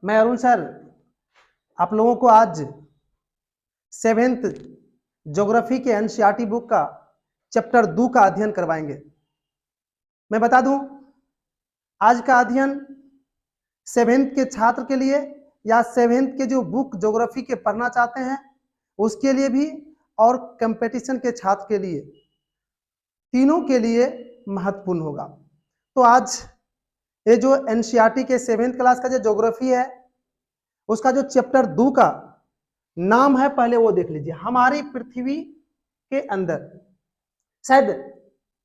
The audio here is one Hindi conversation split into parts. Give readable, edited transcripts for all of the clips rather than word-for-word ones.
मैं अरुण सर आप लोगों को आज 7th ज्योग्राफी के एनसीईआरटी बुक का चैप्टर 2 का अध्ययन करवाएंगे। मैं बता दूं, आज का अध्ययन 7th के छात्र के लिए या 7th के जो बुक ज्योग्राफी के पढ़ना चाहते हैं उसके लिए भी और कंपटीशन के छात्र के लिए, तीनों के लिए महत्वपूर्ण होगा। तो आज ये जो एनसीईआरटी के 7th क्लास का जो ज्योग्राफी है उसका जो चैप्टर 2 का नाम है, पहले वो देख लीजिए। हमारी पृथ्वी के अंदर, शायद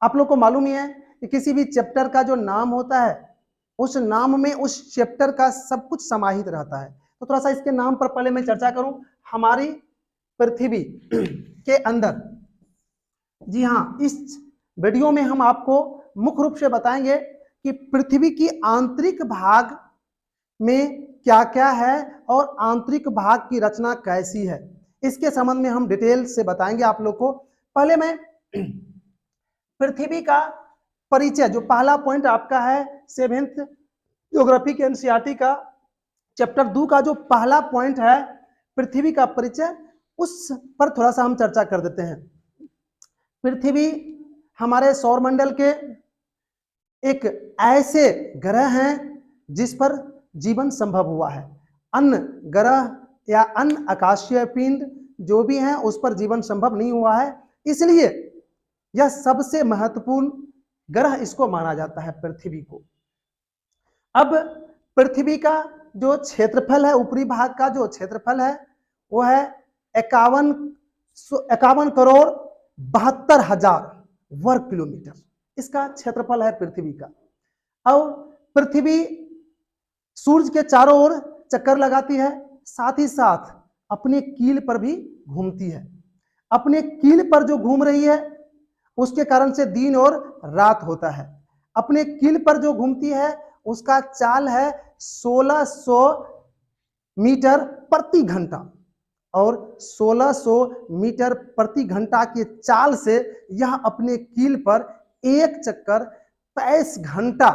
आप लोग को मालूम ही है कि किसी भी चैप्टर का जो नाम होता है उस नाम में उस चैप्टर का सब कुछ समाहित रहता है। तो थोड़ा सा इसके नाम पर पहले मैं चर्चा करूं। हमारी पृथ्वी के अंदर, जी हाँ, इस वीडियो में हम आपको मुख्य रूप से बताएंगे कि पृथ्वी की आंतरिक भाग में क्या क्या है और आंतरिक भाग की रचना कैसी है, इसके संबंध में हम डिटेल से बताएंगे आप लोग को। पहले मैं पृथ्वी का परिचय, जो पहला पॉइंट आपका है 7th ज्योग्राफी के एनसीईआरटी का चैप्टर 2 का जो पहला पॉइंट है पृथ्वी का परिचय, उस पर थोड़ा सा हम चर्चा कर देते हैं। पृथ्वी हमारे सौरमंडल के एक ऐसे ग्रह हैं जिस पर जीवन संभव हुआ है। अन्य ग्रह या अन्य आकाशीय पिंड जो भी हैं उस पर जीवन संभव नहीं हुआ है, इसलिए यह सबसे महत्वपूर्ण ग्रह इसको माना जाता है, पृथ्वी को। अब पृथ्वी का जो क्षेत्रफल है, ऊपरी भाग का जो क्षेत्रफल है वो है 51 करोड़ 72,000 वर्ग किलोमीटर, इसका क्षेत्रफल है पृथ्वी का। और पृथ्वी सूर्य के चारों ओर चक्कर लगाती है, साथ ही साथ अपने कील पर भी घूमती है। अपने कील पर जो घूम रही है उसके कारण से दिन और रात होता है। अपने कील पर जो घूमती है उसका चाल है 1600 मीटर प्रति घंटा, और 1600 मीटर प्रति घंटा की चाल से यह अपने कील पर एक चक्कर 23 घंटा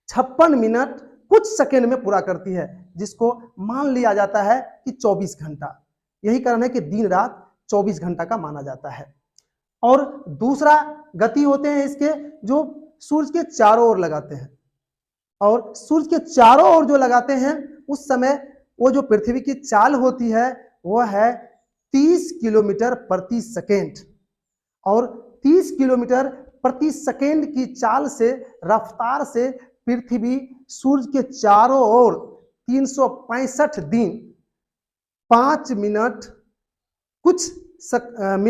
56 मिनट कुछ सेकेंड में पूरा करती है, जिसको मान लिया जाता है कि 24 घंटा। यही कारण है कि दिन रात 24 घंटा का माना जाता है। और दूसरा गति होते हैं इसके जो सूर्य के चारों ओर लगाते हैं, और सूर्य के चारों ओर जो लगाते हैं उस समय वो जो पृथ्वी की चाल होती है वो है 30 किलोमीटर प्रति सेकेंड, और 30 किलोमीटर प्रति सेकेंड की चाल से, रफ्तार से पृथ्वी सूर्य के चारों ओर 365 दिन 5 मिनट कुछ सेकेंड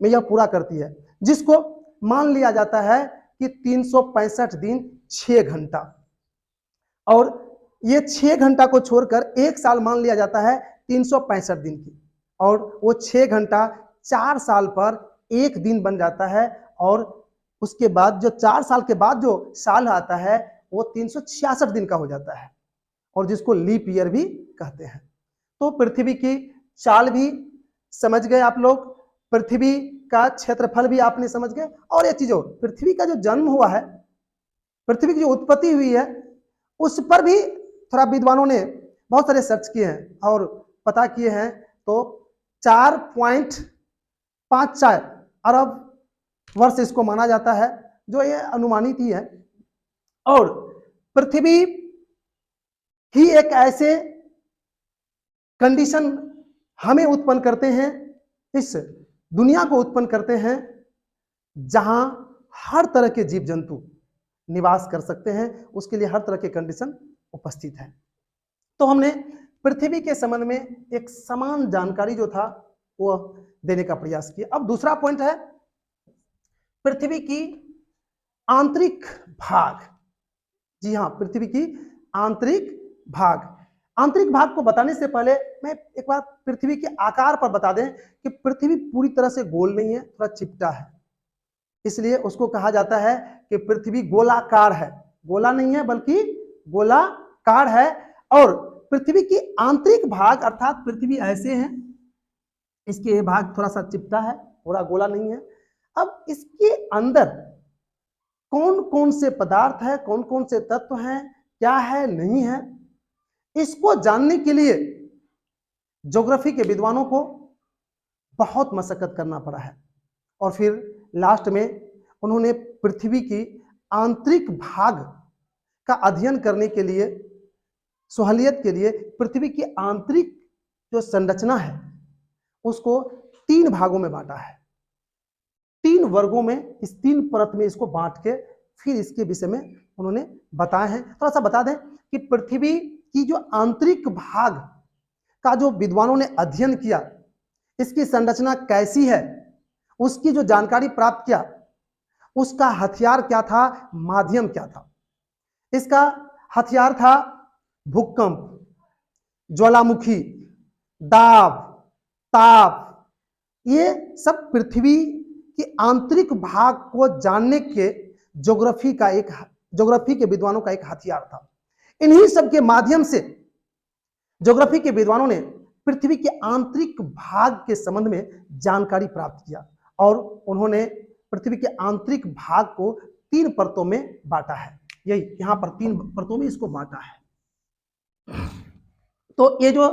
में यह पूरा करती है, जिसको मान लिया जाता है कि 365 दिन 6 घंटा। और ये 6 घंटा को छोड़कर एक साल मान लिया जाता है 365 दिन की, और वो 6 घंटा 4 साल पर एक दिन बन जाता है। और उसके बाद जो 4 साल के बाद जो साल आता है वो 366 दिन का हो जाता है, और जिसको लीप ईयर भी कहते हैं। तो पृथ्वी की चाल भी समझ गए आप लोग, पृथ्वी का क्षेत्रफल भी आपने समझ गए। और एक चीज और, पृथ्वी का जो जन्म हुआ है, पृथ्वी की जो उत्पत्ति हुई है, उस पर भी थोड़ा विद्वानों ने बहुत सारे सर्च किए हैं और पता किए हैं। तो 4.54 अरब वर्ष इसको माना जाता है, जो ये अनुमानित ही है। और पृथ्वी ही एक ऐसे कंडीशन हमें उत्पन्न करते हैं, इस दुनिया को उत्पन्न करते हैं जहां हर तरह के जीव जंतु निवास कर सकते हैं, उसके लिए हर तरह के कंडीशन उपस्थित है। तो हमने पृथ्वी के संबंध में एक समान जानकारी जो था वो देने का प्रयास किया। अब दूसरा पॉइंट है पृथ्वी की आंतरिक भाग। जी हाँ, पृथ्वी की आंतरिक भाग। आंतरिक भाग को बताने से पहले मैं एक बार पृथ्वी के आकार पर बता दें कि पृथ्वी पूरी तरह से गोल नहीं है, थोड़ा चिपटा है, इसलिए उसको कहा जाता है कि पृथ्वी गोलाकार है। गोला नहीं है बल्कि गोलाकार है। और पृथ्वी की आंतरिक भाग अर्थात पृथ्वी ऐसे है, इसके ये भाग थोड़ा सा चिपटा है, पूरा गोला नहीं है। अब इसके अंदर कौन कौन से पदार्थ है, कौन कौन से तत्व हैं, क्या है नहीं है, इसको जानने के लिए ज्योग्राफी के विद्वानों को बहुत मशक्कत करना पड़ा है। और फिर लास्ट में उन्होंने पृथ्वी की आंतरिक भाग का अध्ययन करने के लिए, सहूलियत के लिए पृथ्वी की आंतरिक जो संरचना है उसको 3 भागों में बांटा है, 3 वर्गों में, इस 3 परत में इसको बांट के फिर इसके विषय में उन्होंने बताए हैं। थोड़ा सा बता दें कि पृथ्वी की जो आंतरिक भाग का जो विद्वानों ने अध्ययन किया, इसकी संरचना कैसी है, उसकी जो जानकारी प्राप्त किया, उसका हथियार क्या था, माध्यम क्या था। इसका हथियार था भूकंप, ज्वालामुखी, दाब, ताप। ये सब पृथ्वी की आंतरिक भाग को जानने के ज्योग्राफी के विद्वानों का एक हथियार था। इन्हीं सब के माध्यम से ज्योग्राफी के विद्वानों ने पृथ्वी के आंतरिक भाग के संबंध में जानकारी प्राप्त किया और उन्होंने पृथ्वी के आंतरिक भाग को 3 परतों में बांटा है। यही यहां पर 3 परतों में इसको बांटा है। तो ये जो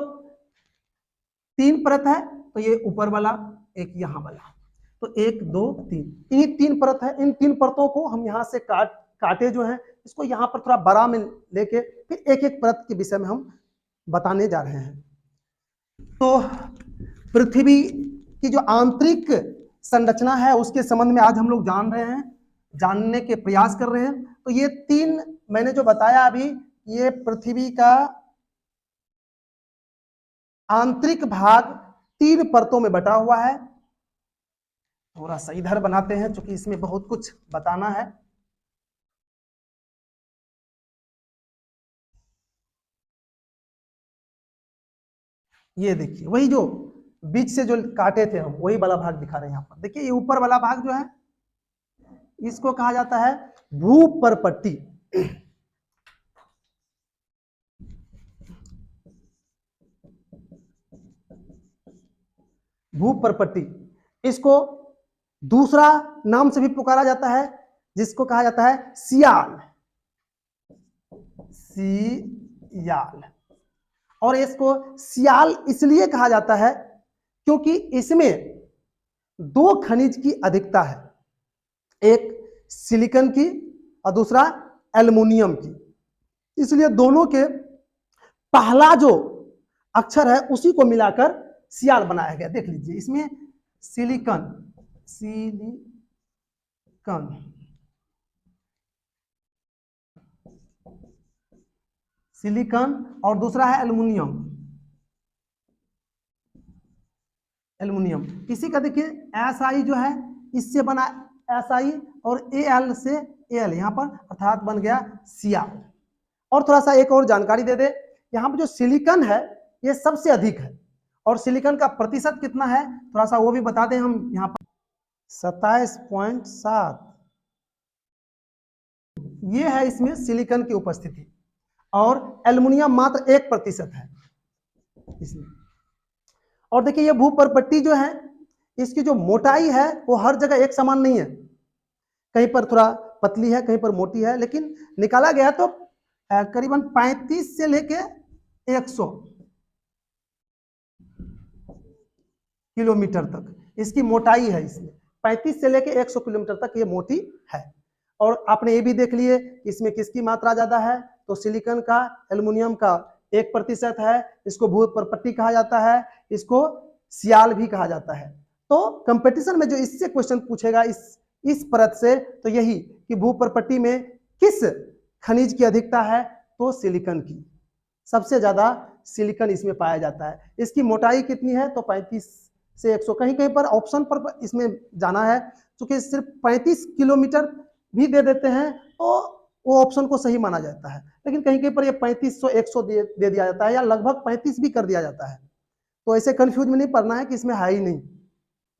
3 परत है, तो ये ऊपर वाला, एक यहां वाला, तो 1 2 3, ये 3 परत है। इन 3 परतों को हम यहां से काटे जो है, इसको यहां पर थोड़ा बड़ा में लेके फिर एक एक परत के विषय में हम बताने जा रहे हैं। तो पृथ्वी की जो आंतरिक संरचना है उसके संबंध में आज हम लोग जान रहे हैं, जानने के प्रयास कर रहे हैं। तो ये 3 मैंने जो बताया अभी, ये पृथ्वी का आंतरिक भाग 3 परतों में बटा हुआ है। थोड़ा सा इधर बनाते हैं क्योंकि इसमें बहुत कुछ बताना है। ये देखिए, वही जो बीच से जो काटे थे हम, वही वाला भाग दिखा रहे हैं यहाँ पर। देखिए ये ऊपर वाला भाग जो है, इसको कहा जाता है भूपरपट्टी। भूपरपट्टी, इसको दूसरा नाम से भी पुकारा जाता है, जिसको कहा जाता है सियाल। सियाल, और इसको सियाल इसलिए कहा जाता है क्योंकि इसमें 2 खनिज की अधिकता है, एक सिलिकॉन की और दूसरा एल्युमिनियम की। इसलिए दोनों के पहला जो अक्षर है उसी को मिलाकर सियाल बनाया गया। देख लीजिए, इसमें सिलिकॉन, सिलिकॉन, सिलिकॉन और दूसरा है एल्युमिनियम। एल्युमिनियम, इसी का देखिए SI जो है, इससे बना SI और Al से Al यहां पर, अर्थात बन गया सियाल। और थोड़ा सा एक और जानकारी दे दे, यहाँ पर जो सिलिकॉन है ये सबसे अधिक है, और सिलिकॉन का प्रतिशत कितना है थोड़ा सा वो भी बता दें हम यहाँ पर। 27.7, ये है इसमें सिलिकॉन की उपस्थिति, और एल्युमिनियम मात्र 1% है इसमें। और देखिए ये भूपरपट्टी जो है, इसकी जो मोटाई है वो हर जगह एक समान नहीं है, कहीं पर थोड़ा पतली है, कहीं पर मोटी है, लेकिन निकाला गया तो करीबन 35 से लेके 100 किलोमीटर तक इसकी मोटाई है। इसमें 35 से लेके 100 किलोमीटर तक ये मोटी है। और आपने ये भी देख लिए इसमें किसकी मात्रा ज्यादा है, तो सिलिकॉन का, एल्युमिनियम का 1% है। इसको भूपरपट्टी कहा जाता है, इसको सियाल भी कहा जाता है। तो कंपटीशन में जो इससे क्वेश्चन पूछेगा इस परत से, तो यही कि भूपरपट्टी में किस खनिज की अधिकता है, तो सिलिकॉन की, सबसे ज्यादा सिलिकॉन इसमें पाया जाता है। इसकी मोटाई कितनी है, तो 35 से 100, कहीं कहीं पर ऑप्शन पर इसमें जाना है क्योंकि सिर्फ 35 किलोमीटर भी दे देते हैं तो वो ऑप्शन को सही माना जाता है, लेकिन कहीं कहीं पर ये 3500 100 दे दिया जाता है, या लगभग 35 भी कर दिया जाता है। तो ऐसे कंफ्यूज में नहीं पड़ना है कि इसमें है ही नहीं।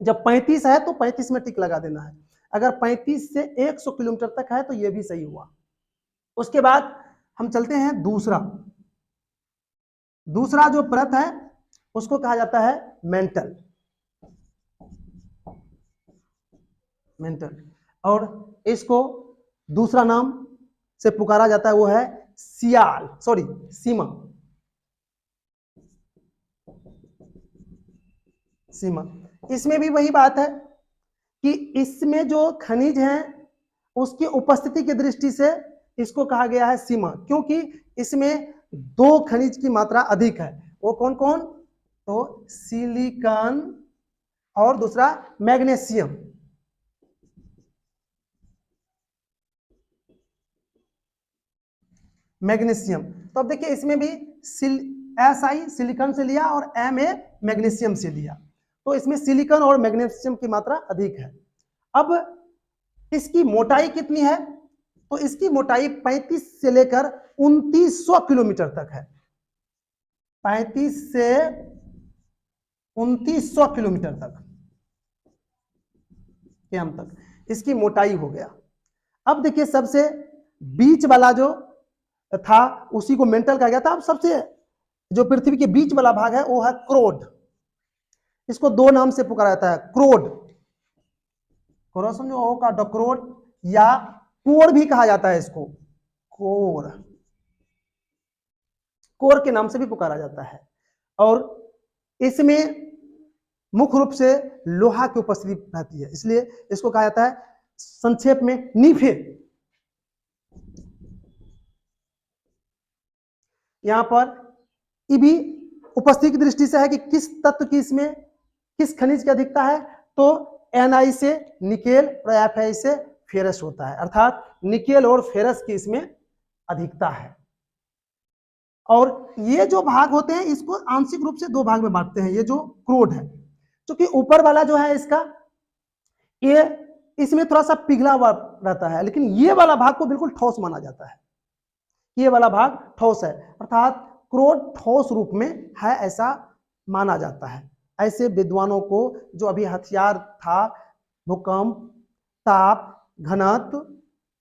जब 35 है तो 35 में टिक लगा देना है, अगर 35 से 100 किलोमीटर तक है तो ये भी सही हुआ। उसके बाद हम चलते हैं दूसरा जो परत है उसको कहा जाता है मेंटल, और इसको दूसरा नाम से पुकारा जाता है वो है सियाल, सॉरी सीमा, सीमा। इसमें भी वही बात है कि इसमें जो खनिज है उसकी उपस्थिति की दृष्टि से इसको कहा गया है सीमा, क्योंकि इसमें दो खनिज की मात्रा अधिक है। वो कौन कौन? तो सिलिकॉन और दूसरा मैग्नीशियम। मैग्नीशियम, तो अब देखिए इसमें भी SI सिलिकॉन से लिया और MA मैग्नीशियम से लिया, तो इसमें सिलिकॉन और मैग्नीशियम की मात्रा अधिक है। अब इसकी मोटाई कितनी है? तो इसकी मोटाई 35 से लेकर 2900 किलोमीटर तक है। 35 से 2900 किलोमीटर तक एम तक इसकी मोटाई हो गया। अब देखिए सबसे बीच वाला जो था उसी को मेंटल कहा गया था। अब सबसे जो पृथ्वी के बीच वाला भाग है वो है क्रोड। इसको दो नाम से पुकारा जाता है, क्रोड, कोर समझो, ओ का डक्रोड, या कोर भी कहा जाता है इसको, कोर, कोर के नाम से भी पुकारा जाता है। और इसमें मुख्य रूप से लोहा की उपस्थिति रहती है, इसलिए इसको कहा जाता है संक्षेप में नीफे। यहां पर ये भी उपस्थिति की दृष्टि से है कि किस तत्व की इसमें किस खनिज की अधिकता है, तो Na से निकेल और Fi से फेरस होता है, अर्थात निकेल और फेरस की इसमें अधिकता है। और ये जो भाग होते हैं इसको आंशिक रूप से दो भाग में बांटते हैं। ये जो क्रोड है, क्योंकि ऊपर वाला जो है इसका ये इसमें थोड़ा सा पिघला हुआ रहता है, लेकिन ये वाला भाग को बिल्कुल ठोस माना जाता है। ये वाला भाग ठोस है, अर्थात क्रोड ठोस रूप में है ऐसा माना जाता है। ऐसे विद्वानों को जो अभी हथियार था, भूकंप, ताप, घनत्व,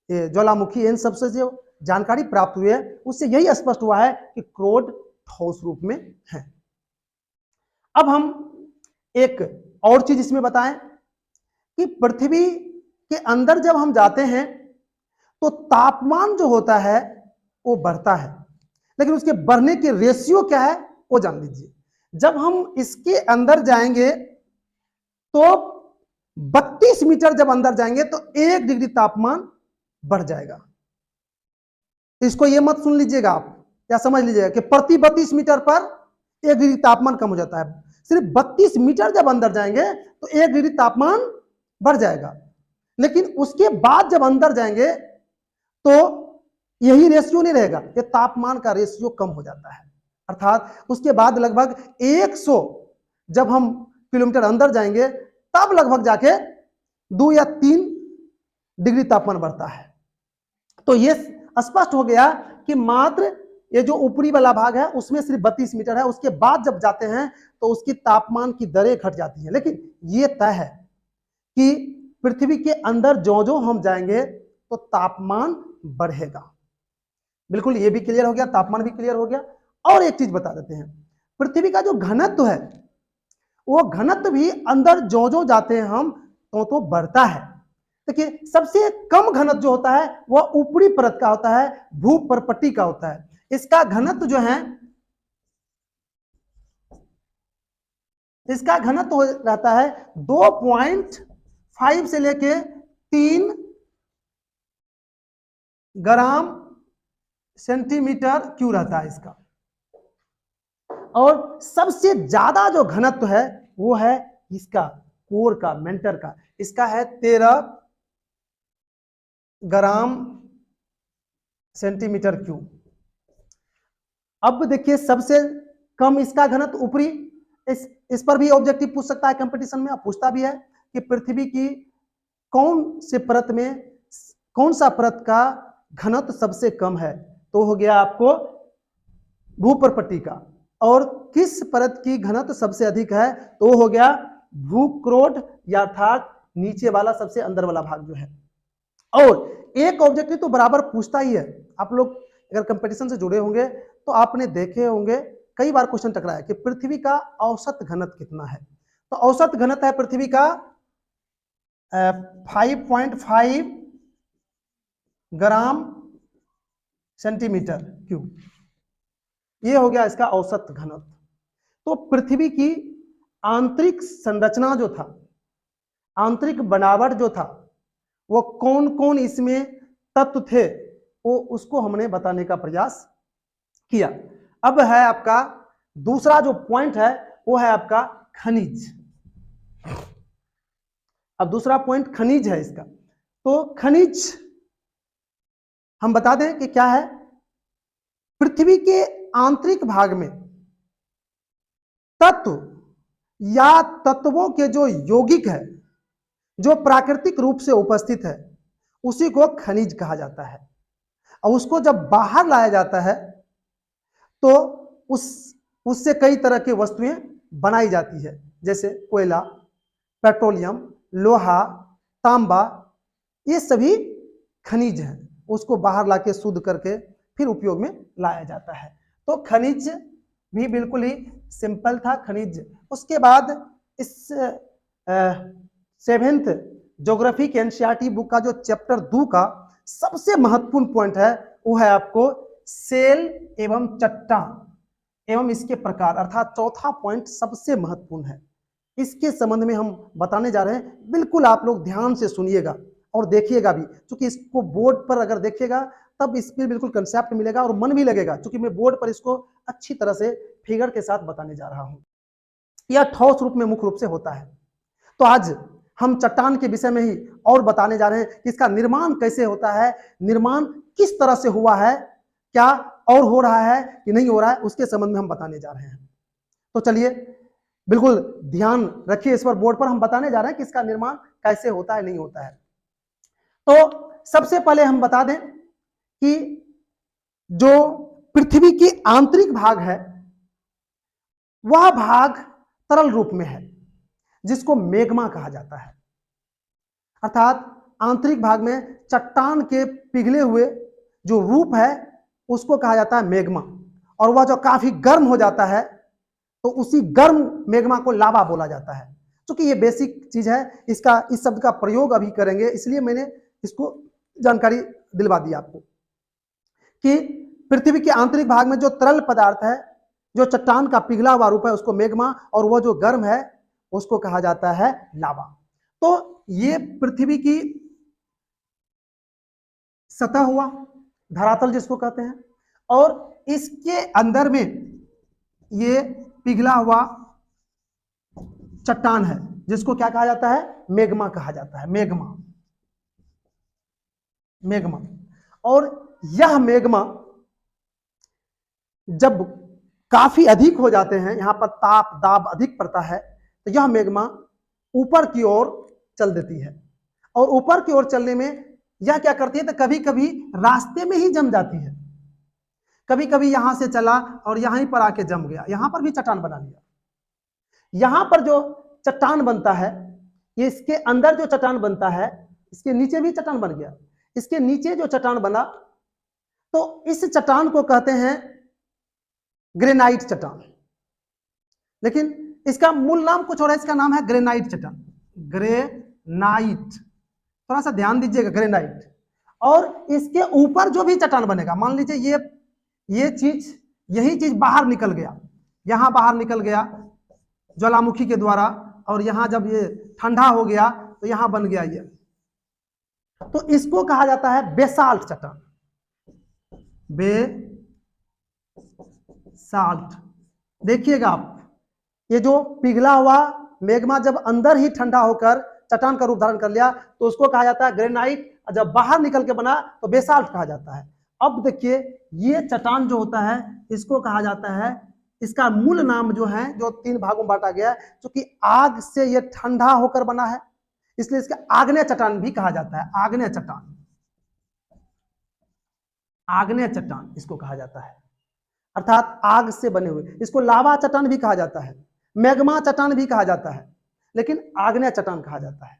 ज्वालामुखी, इन सबसे जो जानकारी प्राप्त हुई है उससे यही स्पष्ट हुआ है कि क्रोड ठोस रूप में है। अब हम एक और चीज इसमें बताएं कि पृथ्वी के अंदर जब हम जाते हैं तो तापमान जो होता है वो बढ़ता है, लेकिन उसके बढ़ने के रेशियो क्या है वो जान लीजिए। जब हम इसके अंदर जाएंगे तो 32 मीटर जब अंदर जाएंगे तो 1 डिग्री तापमान बढ़ जाएगा। इसको ये मत सुन लीजिएगा आप या समझ लीजिएगा कि प्रति 32 मीटर पर 1 डिग्री तापमान कम हो जाता है। सिर्फ 32 मीटर जब अंदर जाएंगे तो 1 डिग्री तापमान बढ़ जाएगा, लेकिन उसके बाद जब अंदर जाएंगे तो यही रेशियो नहीं रहेगा, ये तापमान का रेशियो कम हो जाता है। अर्थात उसके बाद लगभग 100 जब हम किलोमीटर अंदर जाएंगे तब लगभग जाके 2 या 3 डिग्री तापमान बढ़ता है। तो ये स्पष्ट हो गया कि मात्र ये जो ऊपरी वाला भाग है उसमें सिर्फ 32 मीटर है, उसके बाद जब जाते हैं तो उसकी तापमान की दरें घट जाती है। लेकिन ये तय है कि पृथ्वी के अंदर जो जो हम जाएंगे तो तापमान बढ़ेगा। बिल्कुल ये भी क्लियर हो गया, तापमान भी क्लियर हो गया। और एक चीज बता देते हैं, पृथ्वी का जो घनत्व है वो घनत्व भी अंदर जो जो जाते हैं हम तो बढ़ता है। देखिए सबसे कम घनत्व जो होता है वह ऊपरी परत का होता है, भूपर्पट्टी का होता है। इसका घनत्व जो है, इसका घनत्व रहता है 2.5 से लेके 3 ग्राम सेंटीमीटर क्यूब रहता है इसका। और सबसे ज्यादा जो घनत्व है वो है इसका कोर का, मेंटर का। इसका है 13 ग्राम सेंटीमीटर क्यूब। अब देखिए सबसे कम इसका घनत्व ऊपरी, इस पर भी ऑब्जेक्टिव पूछ सकता है कंपटीशन में, पूछता भी है कि पृथ्वी की कौन से परत में कौन सा परत का घनत्व सबसे कम है, तो हो गया आपको भूपर्पट्टी का। और किस परत की घनत्व सबसे अधिक है, तो हो गया भूक्रोड, या अर्थात नीचे वाला सबसे अंदर वाला भाग जो है। और एक ऑब्जेक्टिव तो बराबर पूछता ही है। आप लोग अगर कंपटीशन से जुड़े होंगे तो आपने देखे होंगे कई बार क्वेश्चन टकराया कि पृथ्वी का औसत घनत्व कितना है। तो औसत घनत्व है पृथ्वी का 5.5 ग्राम सेंटीमीटर क्यूब। ये हो गया इसका औसत घनत्व। तो पृथ्वी की आंतरिक संरचना जो था, आंतरिक बनावट जो था, वो कौन कौन इसमें तत्व थे, वो उसको हमने बताने का प्रयास किया। अब है आपका दूसरा जो पॉइंट है, वो है आपका खनिज। अब दूसरा पॉइंट खनिज है इसका। तो खनिज हम बता दें कि क्या है। पृथ्वी के आंतरिक भाग में तत्व या तत्वों के जो यौगिक है, जो प्राकृतिक रूप से उपस्थित है, उसी को खनिज कहा जाता है। और उसको जब बाहर लाया जाता है तो उससे कई तरह की वस्तुएं बनाई जाती है, जैसे कोयला, पेट्रोलियम, लोहा, तांबा, ये सभी खनिज हैं। उसको बाहर लाके शुद्ध करके फिर उपयोग में लाया जाता है। तो खनिज भी बिल्कुल ही सिंपल था, खनिज। उसके बाद इस 7th ज्योग्राफी के एनसीईआरटी बुक का जो चैप्टर 2 का सबसे महत्वपूर्ण पॉइंट है, वो है आपको सेल एवं चट्टान एवं इसके प्रकार, अर्थात चौथा पॉइंट सबसे महत्वपूर्ण है। इसके संबंध में हम बताने जा रहे हैं। बिल्कुल आप लोग ध्यान से सुनिएगा और देखिएगा भी, क्योंकि इसको बोर्ड पर अगर देखिएगा तब इस पर बिल्कुल कंसेप्ट मिलेगा और मन भी लगेगा, क्योंकि मैं बोर्ड पर इसको अच्छी तरह से फिगर के साथ बताने जा रहा हूं। यह ठोस रूप में मुख्य रूप से होता है। तो आज हम चट्टान के विषय में ही और बताने जा रहे हैं कि इसका निर्माण कैसे होता है, निर्माण किस तरह से हुआ है, क्या और हो रहा है कि नहीं हो रहा है, उसके संबंध में हम बताने जा रहे हैं। तो चलिए बिल्कुल ध्यान रखिए इस पर, बोर्ड पर हम बताने जा रहे हैं कि इसका निर्माण कैसे होता है, नहीं होता है। तो सबसे पहले हम बता दें कि जो पृथ्वी की आंतरिक भाग है, वह भाग तरल रूप में है, जिसको मेग्मा कहा जाता है। अर्थात आंतरिक भाग में चट्टान के पिघले हुए जो रूप है, उसको कहा जाता है मेग्मा। और वह जो काफी गर्म हो जाता है, तो उसी गर्म मेग्मा को लावा बोला जाता है। क्योंकि ये बेसिक चीज है, इसका इस शब्द का प्रयोग अभी करेंगे, इसलिए मैंने इसको जानकारी दिलवा दी आपको कि पृथ्वी के आंतरिक भाग में जो तरल पदार्थ है, जो चट्टान का पिघला हुआ रूप है, उसको मेग्मा, और वह जो गर्म है उसको कहा जाता है लावा। तो ये पृथ्वी की सतह हुआ, धरातल जिसको कहते हैं, और इसके अंदर में ये पिघला हुआ चट्टान है, जिसको क्या कहा जाता है, मेग्मा कहा जाता है। मेग्मा, मेग्मा। और यह मेग्मा जब काफी अधिक हो जाते हैं, यहां पर ताप दाब अधिक पड़ता है, तो यह मेग्मा ऊपर की ओर चल देती है। और ऊपर की ओर चलने में यह क्या करती है, तो कभी कभी रास्ते में ही जम जाती है, कभी कभी यहां से चला और यहीं पर आके जम गया, यहां पर भी चट्टान बना लिया। यहां पर जो चट्टान बनता है, ये इसके अंदर जो चट्टान बनता है, इसके नीचे भी चट्टान बन गया। इसके नीचे जो चट्टान बना, तो इस चट्टान को कहते हैं ग्रेनाइट चट्टान। लेकिन इसका मूल नाम कुछ और है, इसका नाम है ग्रेनाइट चट्टान। ग्रेनाइट, थोड़ा सा ध्यान दीजिएगा, ग्रेनाइट। और इसके ऊपर जो भी चट्टान बनेगा, मान लीजिए ये चीज, यही चीज बाहर निकल गया, यहां बाहर निकल गया ज्वालामुखी के द्वारा, और यहां जब ये ठंडा हो गया तो यहां बन गया ये, तो इसको कहा जाता है बेसाल्ट चट्टान। बेसाल्ट। देखिएगा आप, ये जो पिघला हुआ मेग्मा जब अंदर ही ठंडा होकर चट्टान का रूप धारण कर लिया, तो उसको कहा जाता है ग्रेनाइट। जब बाहर निकल के बना तो बेसाल्ट कहा जाता है। अब देखिए, ये चट्टान जो होता है, इसको कहा जाता है, इसका मूल नाम जो है, जो 3 भागों में बांटा गया है, क्योंकि आग से ये ठंडा होकर बना है, इसलिए इसका आग्नेय चट्टान भी कहा जाता है। आग्नेय चट्टान, आग्नेय चट्टान इसको कहा जाता है, अर्थात आग से बने हुए। इसको लावा चट्टान भी कहा जाता है, मैग्मा चट्टान भी कहा जाता है, लेकिन आग्नेय चट्टान कहा जाता है।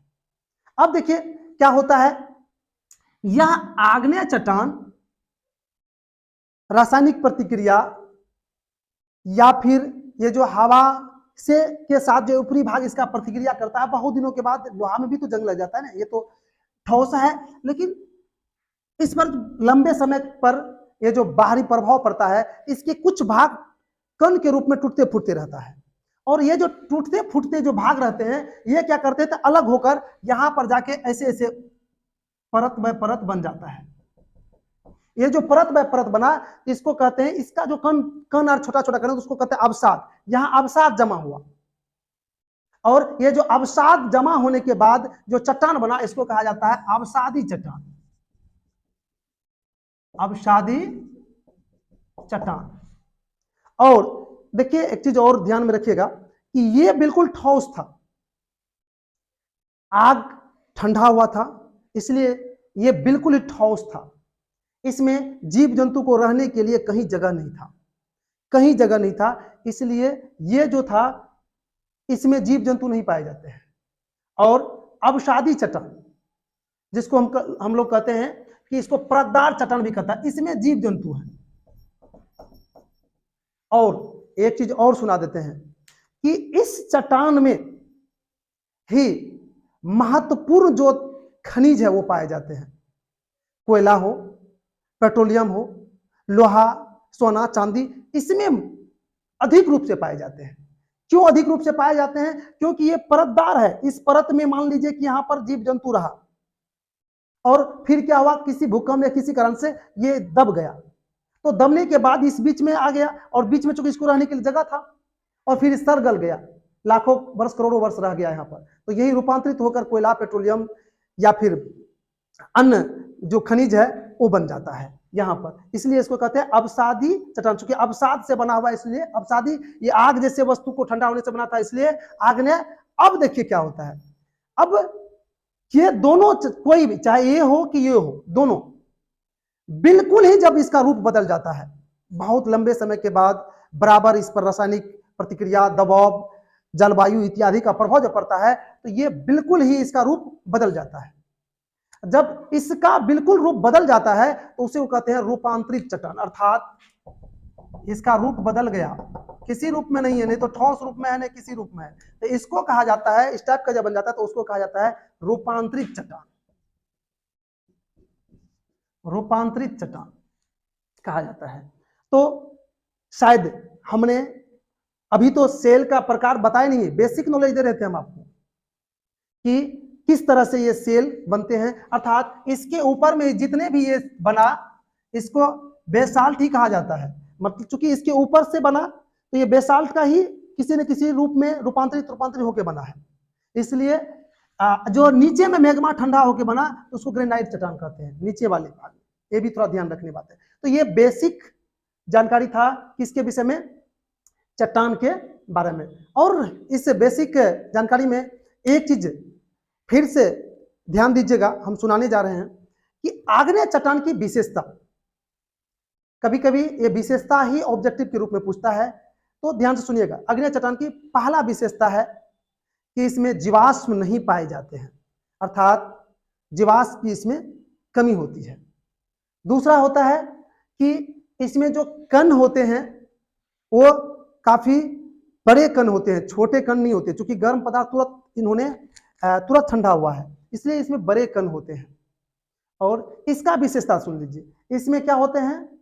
अब देखिए क्या होता है, यह आग्नेय चट्टान रासायनिक प्रतिक्रिया या फिर ये जो हवा से के साथ जो ऊपरी भाग इसका प्रतिक्रिया करता है, बहुत दिनों के बाद लोहा में भी तो जंग लग जाता है ना, ये तो ठोस है, लेकिन इस पर लंबे समय पर ये जो बाहरी प्रभाव पड़ता है, इसके कुछ भाग कण के रूप में टूटते फूटते रहता है, और ये जो टूटते फूटते जो भाग रहते हैं, ये क्या करते थे, अलग होकर यहां पर जाके ऐसे ऐसे परत बाय परत बन जाता है। ये जो परत बाय परत बना, इसको कहते हैं, इसका जो कण कण और छोटा छोटा कण उसको कहते हैं अवसाद। यहां अवसाद जमा हुआ, और ये जो अवसाद जमा होने के बाद जो चट्टान बना, इसको कहा जाता है अवसादी चट्टान। अवसादी चट्टान। और देखिए एक चीज और ध्यान में रखिएगा कि ये बिल्कुल ठोस था, आग ठंडा हुआ था, इसलिए ये बिल्कुल ही ठोस था। इसमें जीव जंतु को रहने के लिए कहीं जगह नहीं था, कहीं जगह नहीं था, इसलिए ये जो था, इसमें जीव जंतु नहीं पाए जाते हैं। और अवसादी चट्टान, जिसको हम लोग कहते हैं कि इसको परतदार चट्टान भी कहता है, इसमें जीव जंतु है। और एक चीज और सुना देते हैं कि इस चट्टान में ही महत्वपूर्ण जो खनिज है वो पाए जाते हैं। कोयला हो, पेट्रोलियम हो, लोहा, सोना, चांदी, इसमें अधिक रूप से पाए जाते हैं। क्यों अधिक रूप से पाए जाते हैं? क्योंकि ये परतदार है। इस परत में मान लीजिए कि यहां पर जीव जंतु रहा, और फिर क्या हुआ, किसी भूकंप या किसी कारण से ये दब गया, तो दबने के बाद इस बीच में आ गया, और बीच में चूंकि इसको रहने के लिए जगह था, और फिर सर गल गया, लाखों वर्ष करोड़ों वर्ष रह गया यहाँ पर, तो यही रूपांतरित होकर कोयला, पेट्रोलियम या फिर अन्य जो खनिज है वो बन जाता है यहाँ पर। इसलिए इसको कहते हैं अवसादी चट्टान। चूंकि अवसाद से बना हुआ, इसलिए अवसादी, ये आग जैसे वस्तु को ठंडा होने से बना था, इसलिए आग ने, अब देखिए क्या होता है, अब ये दोनों, कोई भी, चाहे ये हो कि ये हो, दोनों बिल्कुल ही जब इसका रूप बदल जाता है, बहुत लंबे समय के बाद, बराबर इस पर रासायनिक प्रतिक्रिया, दबाव, जलवायु इत्यादि का प्रभाव जब पड़ता है, तो ये बिल्कुल ही इसका रूप बदल जाता है। जब इसका बिल्कुल रूप बदल जाता है तो उसे वो कहते हैं रूपांतरित चट्टान, अर्थात इसका रूप बदल गया, किसी रूप में नहीं है, नहीं तो ठोस रूप में है, नहीं किसी रूप में है, तो इसको कहा जाता है, इस टाइप का जब बन जाता है तो उसको कहा जाता है रूपांतरित चट्टान। रूपांतरित चट्टान कहा जाता है। तो शायद हमने अभी तो सेल का प्रकार बताया नहीं है, बेसिक नॉलेज दे रहे थे हम आपको कि किस तरह से ये सेल बनते हैं, अर्थात इसके ऊपर में जितने भी ये बना, इसको बेसाल्ट ही कहा जाता है। मतलब चूंकि इसके ऊपर से बना, तो ये बेसाल्ट का ही किसी न किसी रूप में रूपांतरित होकर बना है। इसलिए जो नीचे में मैग्मा ठंडा होकर बना, तो उसको ग्रेनाइट चट्टान कहते हैं, नीचे वाले भाग। ये भी थोड़ा ध्यान रखने बात है। तो ये बेसिक जानकारी था किसके विषय में, चट्टान के बारे में। और इस बेसिक जानकारी में एक चीज फिर से ध्यान दीजिएगा, हम सुनाने जा रहे हैं कि आग्नेय चट्टान की विशेषता, कभी कभी ये विशेषता ही ऑब्जेक्टिव के रूप में पूछता है, तो ध्यान से सुनिएगा। आग्नेय चट्टान की पहला विशेषता है कि इसमें जीवाश्म नहीं पाए जाते हैं, अर्थात जीवाश्म की इसमें कमी होती है। दूसरा होता है कि इसमें जो कण होते हैं वो काफी बड़े कण होते हैं, छोटे कण नहीं होते, क्योंकि गर्म पदार्थ तुरंत ठंडा हुआ है, इसलिए इसमें बड़े कण होते हैं। और इसका विशेषता सुन लीजिए, इसमें क्या होते हैं,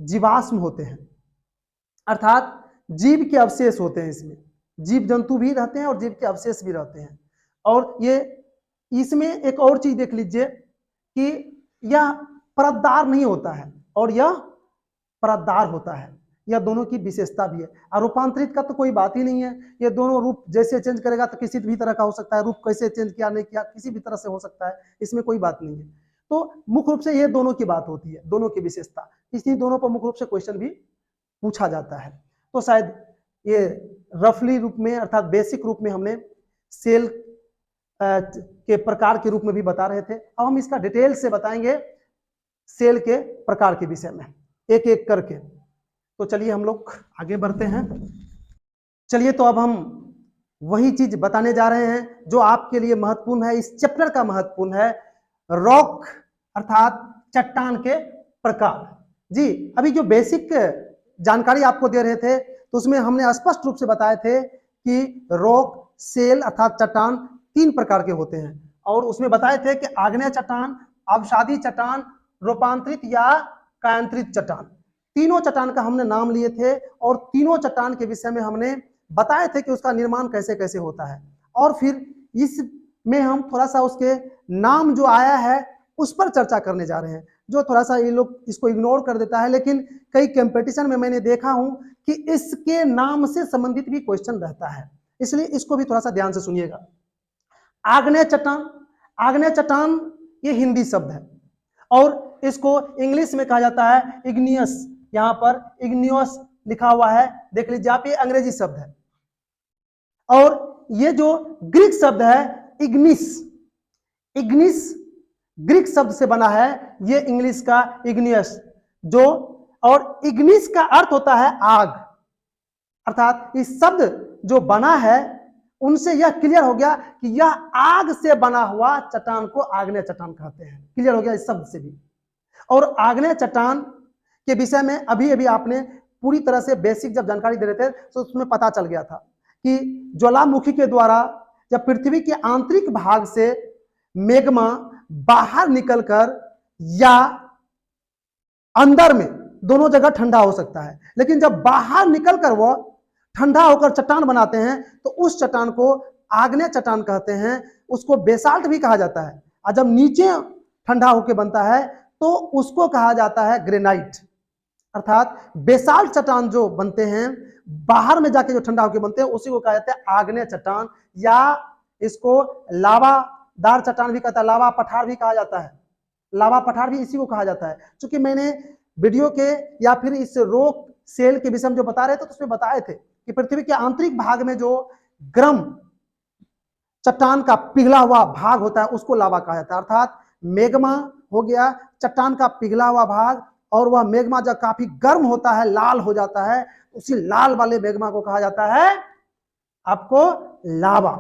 जीवाश्म होते हैं, अर्थात जीव के अवशेष होते हैं। इसमें जीव जंतु भी रहते हैं और जीव के अवशेष भी रहते हैं। और ये इसमें एक और चीज देख लीजिए कि यह परतदार नहीं होता है और यह परतदार होता है, यह दोनों की विशेषता भी है। और रूपांतरित का तो कोई बात ही नहीं है, ये दोनों रूप जैसे चेंज करेगा तो किसी भी तरह का हो सकता है, रूप कैसे चेंज किया नहीं किया किसी भी तरह से हो सकता है, इसमें कोई बात नहीं है। तो मुख्य रूप से ये दोनों की बात होती है, दोनों की विशेषता, इसलिए दोनों पर मुख्य रूप से क्वेश्चन भी पूछा जाता है। तो शायद ये रफली रूप में अर्थात बेसिक रूप में हमने सेल के प्रकार के रूप में भी बता रहे थे। अब हम इसका डिटेल से बताएंगे सेल के प्रकार के विषय में एक एक करके। तो चलिए हम लोग आगे बढ़ते हैं। चलिए तो अब हम वही चीज बताने जा रहे हैं जो आपके लिए महत्वपूर्ण है, इस चैप्टर का महत्वपूर्ण है, रॉक अर्थात चट्टान के प्रकार। जी अभी जो बेसिक जानकारी आपको दे रहे थे तो उसमें हमने स्पष्ट रूप से बताए थे कि रॉक, सेल अर्थात चट्टान 3 प्रकार के होते हैं, और उसमें बताए थे कि आग्नेय चट्टान, अवसादी चट्टान, रूपांतरित या कायांतरित चट्टान। तीनों चट्टान का हमने नाम लिए थे और तीनों चट्टान के विषय में हमने बताए थे कि उसका निर्माण कैसे कैसे होता है, और फिर इसमें हम थोड़ा सा उसके नाम जो आया है उस पर चर्चा करने जा रहे हैं, जो थोड़ा सा ये लोग इसको इग्नोर कर देता है, लेकिन कई कंपटीशन में मैंने देखा हूं कि इसके नाम से संबंधित भी क्वेश्चन रहता है, इसलिए इसको भी थोड़ा सा ध्यान से सुनिएगा। आग्नेय चट्टान, आग्नेय चट्टान ये हिंदी शब्द है और इसको इंग्लिश में कहा जाता है इग्नियस। यहां पर इग्नियस लिखा हुआ है, देख लीजिए आप, ये अंग्रेजी शब्द है। और ये जो ग्रीक शब्द है इग्निस, इग्निस ग्रीक शब्द से बना है, ये इंग्लिश का इग्नियस, जो और इग्निस का अर्थ होता है आग, अर्थात इस शब्द जो बना है उनसे यह क्लियर हो गया कि यह आग से बना हुआ चट्टान को आग्नेय चट्टान कहते हैं। क्लियर हो गया इस शब्द से भी। और आग्नेय चट्टान के विषय में अभी अभी आपने पूरी तरह से बेसिक जब जानकारी दे रहे थे तो उसमें पता चल गया था कि ज्वालामुखी के द्वारा जब पृथ्वी के आंतरिक भाग से मैग्मा बाहर निकलकर या अंदर में, दोनों जगह ठंडा हो सकता है, लेकिन जब बाहर निकलकर वह ठंडा होकर चट्टान बनाते हैं तो उस चट्टान को आग्नेय चट्टान कहते हैं। उसको बेसाल्ट भी कहा जाता है, और जब नीचे ठंडा होकर बनता है तो उसको कहा जाता है ग्रेनाइट। अर्थात बेसाल्ट चट्टान जो बनते हैं बाहर में जाके जो ठंडा होकर बनते हैं उसी को कहा जाता है आग्नेय चट्टान, या इसको लावादार चट्टान भी कहता है, लावा पठार भी कहा जाता है, लावा पठार भी इसी को कहा जाता है। क्योंकि मैंने वीडियो के या फिर इस रॉक सेल के विषय में जो बता रहे थे तो उसमें बताए थे कि पृथ्वी के आंतरिक भाग में जो गर्म चट्टान का पिघला हुआ भाग होता है उसको लावा कहा जाता है। अर्थात मैग्मा हो गया चट्टान का पिघला हुआ भाग, और वह मैग्मा जब काफी गर्म होता है, लाल हो जाता है, उसी लाल वाले मैग्मा को कहा जाता है आपको लावा।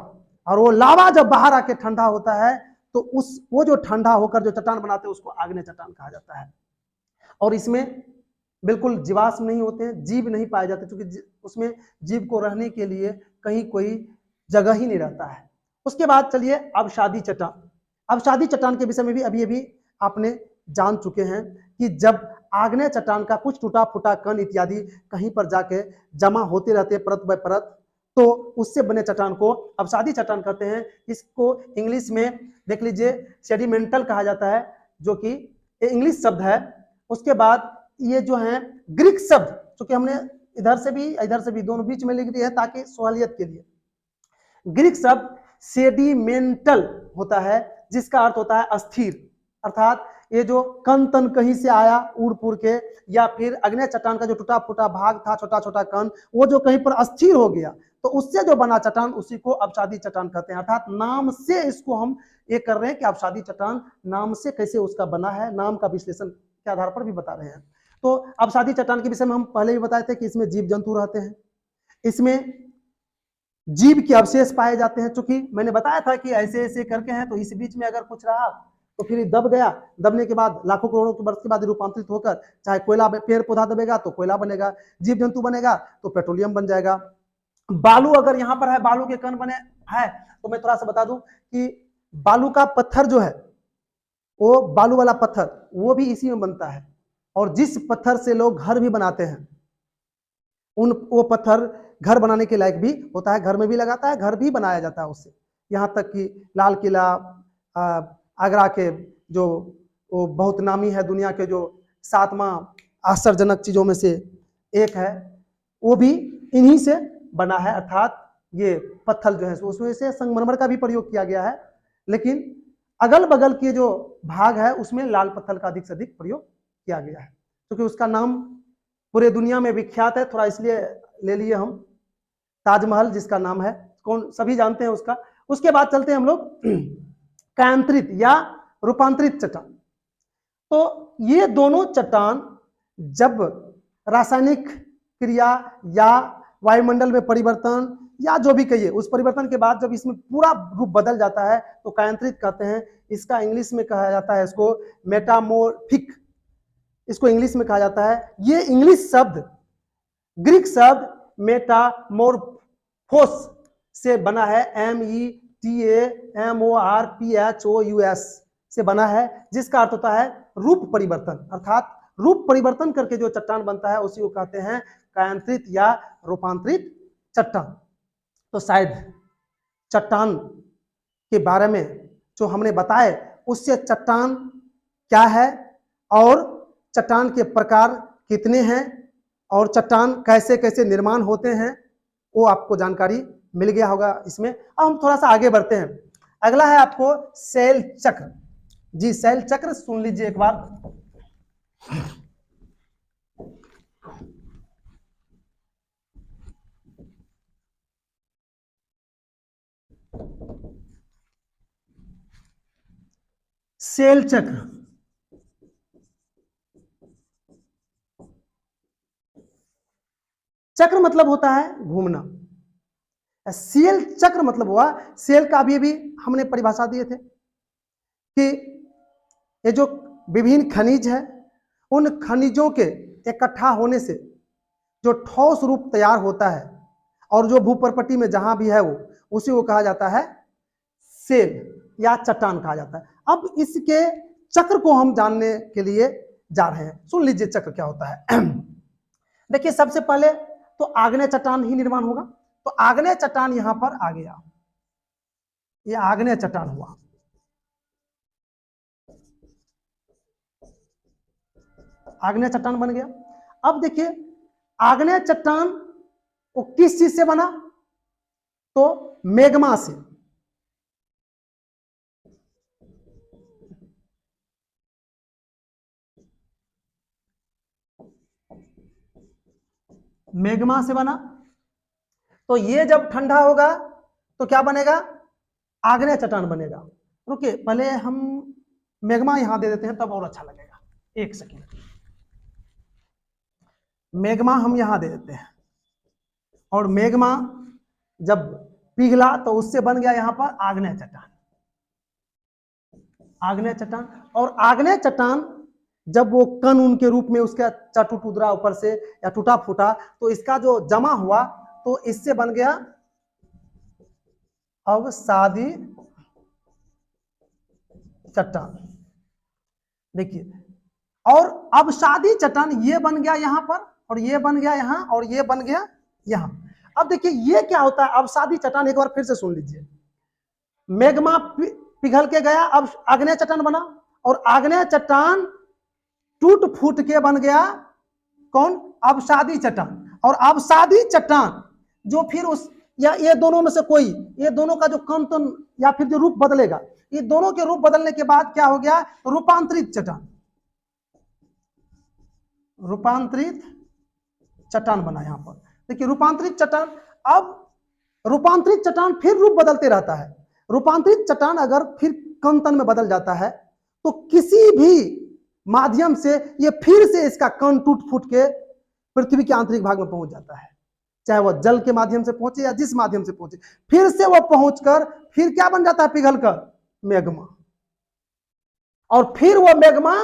और वो लावा जब बाहर आके ठंडा होता है तो वो जो ठंडा होकर जो चट्टान बनाते हैं उसको आग्नेय चट्टान कहा जाता है। और इसमें बिल्कुल जीवाश्म नहीं होते हैं, जीव नहीं पाए जाते, क्योंकि उसमें जीव को रहने के लिए कहीं कोई जगह ही नहीं रहता है। उसके बाद चलिए अवसादी चट्टान। अवसादी चट्टान के विषय में भी अभी अभी आपने जान चुके हैं कि जब आग्नेय चट्टान का कुछ टूटा फूटा कण इत्यादि कहीं पर जाके जमा होते रहते हैं परत बाय परत, तो उससे बने चट्टान को अवसादी चट्टान कहते हैं। इसको इंग्लिश में देख लीजिए सेडिमेंटल कहा जाता है, जो कि इंग्लिश शब्द है। उसके बाद ये जो है ग्रीक शब्द, क्योंकि हमने इधर से भी दोनों बीच में लिख दिए हैं ताकि सहूलियत के लिए। ग्रीक शब्द सेडिमेंटल होता है जिसका अर्थ होता है अस्थिर। अर्थात ये जो कण तन कहीं से आया उड़ पुड़ के, या फिर अग्नेय चट्टान का जो टूटा फूटा भाग था, छोटा छोटा कण, वो जो कहीं पर अस्थिर हो गया तो उससे जो बना चट्टान उसी को अवसादी चट्टान कहते हैं। अर्थात नाम से इसको हम ये कर रहे हैं कि अवसादी चट्टान नाम से कैसे उसका बना है, नाम का विश्लेषण के आधार पर भी बता रहे हैं। तो अवसादी चट्टान के विषय में हम पहले भी बताए थे कि इसमें जीव जंतु रहते हैं, इसमें जीव के अवशेष पाए जाते हैं। चूंकि मैंने बताया था कि ऐसे ऐसे करके हैं, तो इस बीच में अगर कुछ रहा तो फिर दब गया, दबने के बाद लाखों करोड़ों के वर्ष के बाद रूपांतरित होकर चाहे कोयला, पेड़ पौधा दबेगा तो कोयला बनेगा, जीव जंतु बनेगा तो पेट्रोलियम बन जाएगा। बालू अगर यहाँ पर है, बालू के कण बने है, तो मैं थोड़ा सा बता दूं कि बालू का पत्थर जो है, वो बालू वाला पत्थर वो भी इसी में बनता है। और जिस पत्थर से लोग घर भी बनाते हैं वो पत्थर घर बनाने के लायक भी होता है, घर में भी लगाता है, घर भी बनाया जाता है उससे। यहाँ तक कि लाल किला, आगरा के जो वो बहुत नामी है, दुनिया के जो 7वां आश्चर्यजनक चीजों में से एक है, वो भी इन्हीं से बना है। अर्थात ये पत्थर जो है उसमें से संगमरमर का भी प्रयोग किया गया है, लेकिन अगल बगल के जो भाग है उसमें लाल पत्थर का अधिक से अधिक प्रयोग किया गया है, क्योंकि उसका नाम पूरे दुनिया में विख्यात है। थोड़ा इसलिए ले लिए हम ताजमहल, जिसका नाम है, कौन सभी जानते हैं उसका। उसके बाद चलते हैं हम लोग कायांतरित या रूपांतरित चट्टान। तो ये दोनों चट्टान जब रासायनिक क्रिया या वायुमंडल में परिवर्तन या जो भी कहिए उस परिवर्तन के बाद जब इसमें पूरा रूप बदल जाता है तो कायांतरित कहते हैं। इसका इंग्लिश में कहा जाता है इसको मेटामोर्फिक, इसको इंग्लिश में कहा जाता है। ये इंग्लिश शब्द ग्रीक शब्द मेटामोर्फोस से बना है, METAMORPHOUS से बना है, जिसका अर्थ होता है रूप परिवर्तन। अर्थात रूप परिवर्तन करके जो चट्टान बनता है उसी को कहते हैं कायांतरित या रूपांतरित चट्टान। तो शायद चट्टान के बारे में जो हमने बताए उससे चट्टान क्या है और चट्टान के प्रकार कितने हैं और चट्टान कैसे कैसे निर्माण होते हैं वो आपको जानकारी मिल गया होगा इसमें। अब हम थोड़ा सा आगे बढ़ते हैं। अगला है आपको शैल चक्र। जी शैल चक्र सुन लीजिए एक बार। शैल चक्र चक्र मतलब होता है घूमना। शैल चक्र मतलब हुआ, शैल का अभी हमने परिभाषा दिए थे कि ये जो विभिन्न खनिज है उन खनिजों के इकट्ठा होने से जो ठोस रूप तैयार होता है और जो भूपर्पटी में जहां भी है वो उसी को कहा जाता है शैल या चट्टान कहा जाता है। अब इसके चक्र को हम जानने के लिए जा रहे हैं। सुन लीजिए चक्र क्या होता है। देखिए सबसे पहले तो आग्नेय चट्टान ही निर्माण होगा। तो आग्नेय चट्टान यहां पर आ गया, ये आग्नेय चट्टान हुआ। आग्नेय चट्टान बन गया। अब देखिए आग्नेय चट्टान वो किस चीज से बना, तो मैग्मा से। मैग्मा से बना। तो ये जब ठंडा होगा तो क्या बनेगा, आग्नेय चट्टान बनेगा। रुकिए पहले हम मैग्मा यहां दे देते हैं तब और अच्छा लगेगा। एक सेकेंड, मैग्मा हम यहां दे देते हैं और मैग्मा जब पिघला तो उससे बन गया यहां पर आग्नेय चट्टान। आग्नेय चट्टान, और आग्नेय चट्टान जब वो कण उनके रूप में उसका चटुट उतरा ऊपर से या टूटा फूटा तो इसका जो जमा हुआ तो इससे बन गया अवसादी चट्टान। देखिए और अवसादी चट्टान ये बन गया यहां पर और ये बन गया यहां और ये बन गया यहां। अब देखिए ये क्या होता है अवसादी चट्टान, एक बार फिर से सुन लीजिए। मैग्मा पिघल के गया, अब आग्नेय चट्टान बना और आग्नेय चट्टान टूट फूट के बन गया कौन, अवसादी चट्टान। और अवसादी चट्टान जो फिर उस या ये दोनों में से कोई, ये दोनों का जो कंपन या फिर जो रूप बदलेगा, ये दोनों के रूप बदलने के बाद क्या हो गया, रूपांतरित चट्टान। रूपांतरित चट्टान बना यहां पर। देखिए रूपांतरित चट्टान, अब रूपांतरित चट्टान फिर रूप बदलते रहता है। रूपांतरित चट्टान अगर फिर कंपन में बदल जाता है तो किसी भी माध्यम से ये फिर से इसका कण टूट फूट के पृथ्वी के आंतरिक भाग में पहुंच जाता है, चाहे वह जल के माध्यम से पहुंचे या जिस माध्यम से पहुंचे, फिर से वह पहुंचकर फिर क्या बन जाता है, पिघलकर मैग्मा। और फिर वह मैग्मा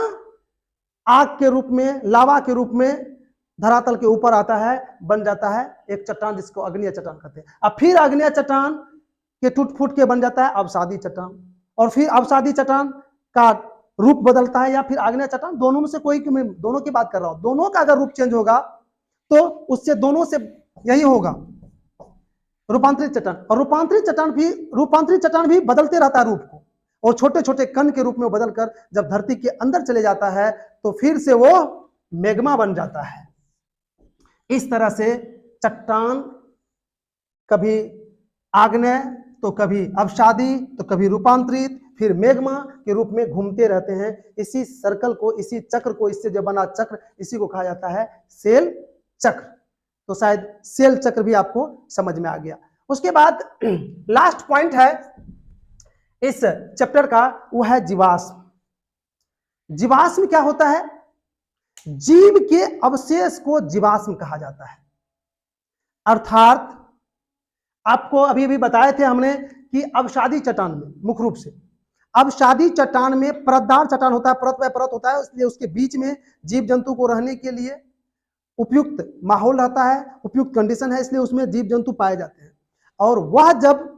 आग के रूप में, लावा के रूप में धरातल के ऊपर आता है, बन जाता है एक चट्टान जिसको अग्नेय चट्टान कहते हैं। अब फिर अग्नेय चट्टान के टूट फूट के बन जाता है अवसादी चट्टान, और फिर अवसादी चट्टान का रूप बदलता है या फिर आग्नेय चट्टान, दोनों में से कोई, मैं दोनों की बात कर रहा हूं, दोनों का अगर रूप चेंज होगा तो उससे दोनों से यही होगा रूपांतरित चट्टान। और रूपांतरित चट्टान भी बदलते रहता है रूप को, और छोटे छोटे कण के रूप में बदलकर जब धरती के अंदर चले जाता है तो फिर से वो मैग्मा बन जाता है। इस तरह से चट्टान कभी आग्नेय तो कभी अवसादी तो कभी रूपांतरित फिर मैग्मा के रूप में घूमते रहते हैं। इसी सर्कल को, इसी चक्र को, इससे जो बना चक्र, इसी को कहा जाता है शैल चक्र। तो शायद शैल चक्र भी आपको समझ में आ गया। उसके बाद लास्ट पॉइंट है इस चैप्टर का, वो है जीवाश्म। जीवाश्म क्या होता है, जीव के अवशेष को जीवाश्म कहा जाता है। अर्थात आपको अभी अभी बताए थे हमने कि अवसादी चट्टान में मुख्य रूप से, अवसादी चट्टान में परतदार चट्टान होता है, परत बाय परत होता है, इसलिए उसके बीच में जीव जंतु को रहने के लिए उपयुक्त माहौल रहता है, उपयुक्त कंडीशन है, इसलिए उसमें जीव जंतु पाए जाते हैं। और वह जब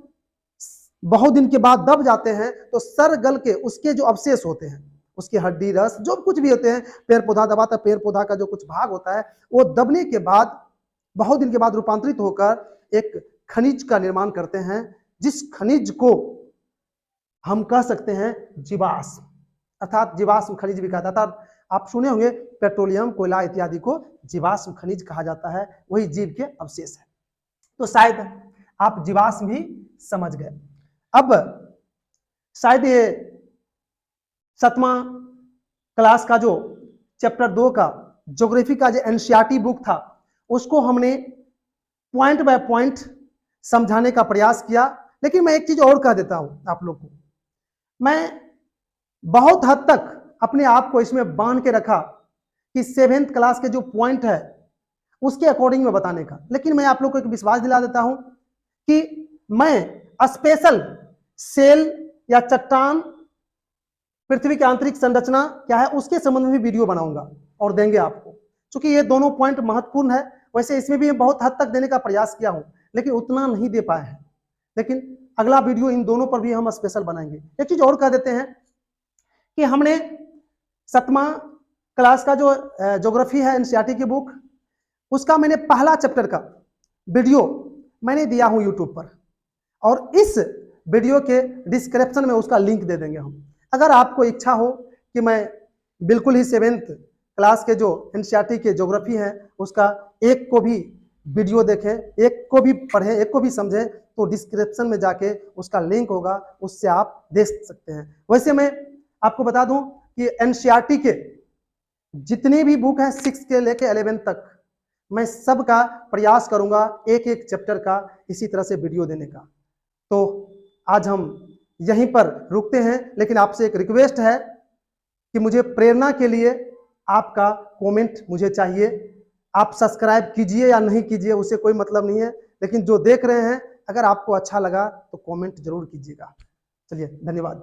बहुत दिन के बाद दब जाते हैं तो सर गल के उसके जो अवशेष होते हैं उसकी हड्डी, रस, जो कुछ भी होते हैं, पेड़ पौधा दबाता है, पेड़ पौधा का जो कुछ भाग होता है वो दबने के बाद बहुत दिन के बाद रूपांतरित होकर एक खनिज का निर्माण करते हैं, जिस खनिज को हम कह सकते हैं जीवाश्म, अर्थात जीवाश्म खनिज भी कहा जाता है। आप सुने होंगे पेट्रोलियम, कोयला इत्यादि को जीवाश्म खनिज कहा जाता है, वही जीव के अवशेष है। तो शायद आप जीवाश्म भी समझ गए। अब शायद ये 7वां क्लास का जो चैप्टर 2 का ज्योग्राफी का जो एनसीईआरटी बुक था उसको हमने पॉइंट बाय पॉइंट समझाने का प्रयास किया। लेकिन मैं एक चीज और कह देता हूं आप लोग को, मैं बहुत हद तक अपने आप को इसमें बांध के रखा कि 7th क्लास के जो पॉइंट है उसके अकॉर्डिंग में बताने का। लेकिन मैं आप लोग को एक विश्वास दिला देता हूं कि मैं स्पेशल सेल या चट्टान, पृथ्वी की आंतरिक संरचना क्या है उसके संबंध में भी वीडियो बनाऊंगा और देंगे आपको, क्योंकि ये दोनों पॉइंट महत्वपूर्ण है। वैसे इसमें भी बहुत हद तक देने का प्रयास किया हूं, लेकिन उतना नहीं दे पाए हैं। लेकिन अगला वीडियो इन दोनों पर भी हम स्पेशल बनाएंगे। एक चीज और कह देते हैं कि हमने 7वां क्लास का जो ज्योग्राफी है एनसीईआरटी की बुक, उसका मैंने पहला चैप्टर का वीडियो मैंने दिया हूं यूट्यूब पर, और इस वीडियो के डिस्क्रिप्शन में उसका लिंक दे देंगे हम। अगर आपको इच्छा हो कि मैं बिल्कुल ही 7th क्लास के जो एनसीईआरटी के ज्योग्राफी है उसका एक को भी वीडियो देखें, एक को भी पढ़ें, एक को भी समझें, तो डिस्क्रिप्शन में जाके उसका लिंक होगा, उससे आप देख सकते हैं। वैसे मैं आपको बता दूं कि एनसीईआरटी के जितने भी बुक हैं 6 के लेके 11 तक, मैं सबका प्रयास करूंगा एक एक चैप्टर का इसी तरह से वीडियो देने का। तो आज हम यहीं पर रुकते हैं, लेकिन आपसे एक रिक्वेस्ट है कि मुझे प्रेरणा के लिए आपका कमेंट मुझे चाहिए। आप सब्सक्राइब कीजिए या नहीं कीजिए उससे कोई मतलब नहीं है, लेकिन जो देख रहे हैं अगर आपको अच्छा लगा तो कमेंट जरूर कीजिएगा। चलिए, धन्यवाद।